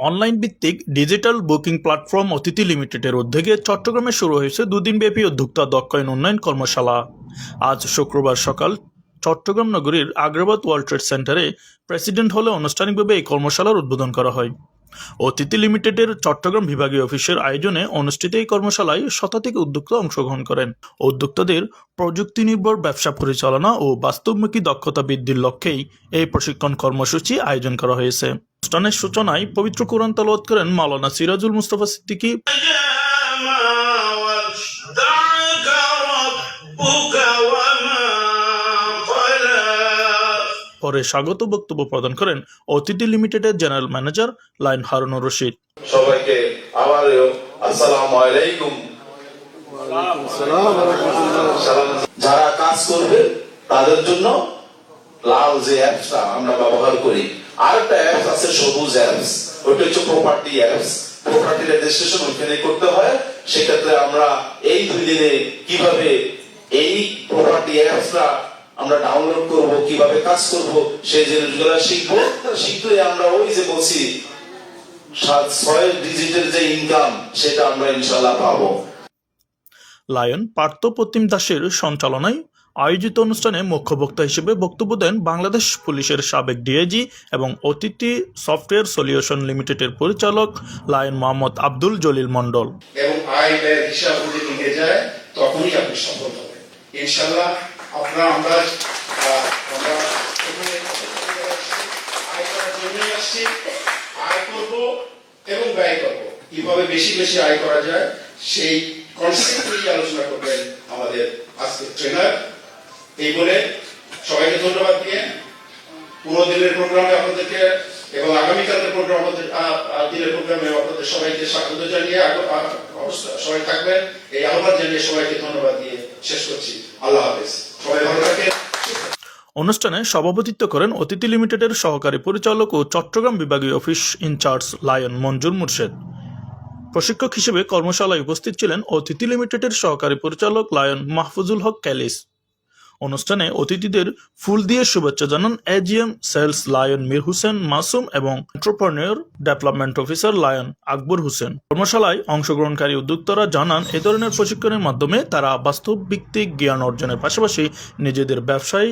Online ভিত্তিক digital booking platform অতিথি লিমিটেডের উদ্যোগে চট্টগ্রামে শুরু হয়েছে দুদিনব্যাপী উদ্যোক্তা দক্ষায়ন উন্নয়ন কর্মশালা। আজ শুক্রবার সকাল চট্টগ্রাম নগরীর আগ্রাবাদ ওয়ার্ল্ড ট্রেড সেন্টারে প্রেসিডেন্ট হলে আনুষ্ঠানিকভাবে এই কর্মশালার উদ্বোধন করা হয়। অতিথি লিমিটেডের চট্টগ্রাম বিভাগীয় অফিসের আয়োজনে অনুষ্ঠিত এই কর্মশালায় শতাধিক উদ্যোক্তা অংশগ্রহণ করেন। উদ্যোক্তাদের প্রযুক্তি নির্ভর ব্যবসা পরিচালনা ও বাস্তবমুখী দক্ষতা বৃদ্ধির লক্ষ্যেই এই প্রশিক্ষণ কর্মসূচি আয়োজন করা হয়েছে। অনুষ্ঠানের সূচনায় পবিত্র কোরআন তেলাওয়াত করেন মাওলানা সিরাজুল মুস্তাফা সিদ্দিকী। পরে স্বাগত বক্তব্য প্রদান করেন অতিথি লিমিটেডের general manager lion Harunur Rashid. সবাইকে আবারও আসসালামু আলাইকুম। যারা কাজ করবে তাদের জন্য লাল যে অ্যাপসটা আমরা ব্যবহার করি, আরেকটা অ্যাপস আছে সবুজ অ্যাপস, ওটা হচ্ছে প্রপার্টি অ্যাপস। প্রপার্টি রেজিস্ট্রেশন ওইখানে করতে হয়। সেক্ষেত্রে আমরা এই 2 দিনে কিভাবে এই প্রপার্টি অ্যাপসটা আমরা ডাউনলোড করব, কিভাবে কাজ করব, সেই জিনিসগুলো শিখবো। শিখলে আমরা ওই যে বলছি 6 ডিজিটের যে ইনকাম, সেটা আমরা ইনশাআল্লাহ পাবো। লায়ন পার্থ প্রতিম দাসের সঞ্চালনায় আয়োজিত অনুষ্ঠানে মুখ্য বক্তা হিসেবে বক্তব্য দেন বাংলাদেশ পুলিশের সাবেক ডিআইজি এবং অতিথি সফটওয়্যার সলিউশন লিমিটেডের পরিচালক লায়ন মোহাম্মদ আব্দুল জলিল মন্ডল। এবং আয় ব্যয়ের হিসাব যদি লিখে যায় তখনই আপনি সফল হবেন ইনশাআল্লাহ। আমরা আয় করার জন্যই আসছি, আয় করব এবং ব্যয় করব, কিভাবে বেশি বেশি আয় করা যায় সেই কনসেপ্ট নিয়ে আলোচনা করবেন আমাদের আজকের ট্রেনার। এই বলে সবাইকে ধন্যবাদ দিয়ে পুরো দিনের প্রোগ্রামে আপনাদেরকে এবং আগামীকালের প্রোগ্রামে আপনাদের সবাইকে স্বাগত জানিয়ে সবাই থাকবেন এই আহ্বান জানিয়ে সবাইকে ধন্যবাদ দিয়ে শেষ করছি। আল্লাহ হাফেজ, সবাই ভালো থাকেন। অনুষ্ঠানে সভাপতিত্ব করেন অতিথি লিমিটেডের সহকারী পরিচালক ও চট্টগ্রাম বিভাগীয় অফিস ইনচার্জ লায়ন মঞ্জুর মুর্শেদ। প্রশিক্ষক হিসেবে কর্মশালায় উপস্থিত ছিলেন অতিথি লিমিটেডের সহকারী পরিচালক লায়ন মাহফুজুল হক ক্যালিস। অনুষ্ঠানে অতিথিদের ফুল দিয়ে শুভেচ্ছা জানান AGM sales lion Mir Hossain Masum এবং entrepreneur development officer lion Akbar Hossain. কর্মশালায় অংশগ্রহণকারী উদ্যোক্তারা জানান এ ধরনের প্রশিক্ষণের মাধ্যমে তারা বাস্তব ভিত্তিক জ্ঞান অর্জনের পাশাপাশি নিজেদের ব্যবসায়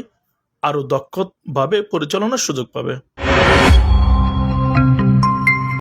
আরও দক্ষভাবে পরিচালনার সুযোগ পাবে।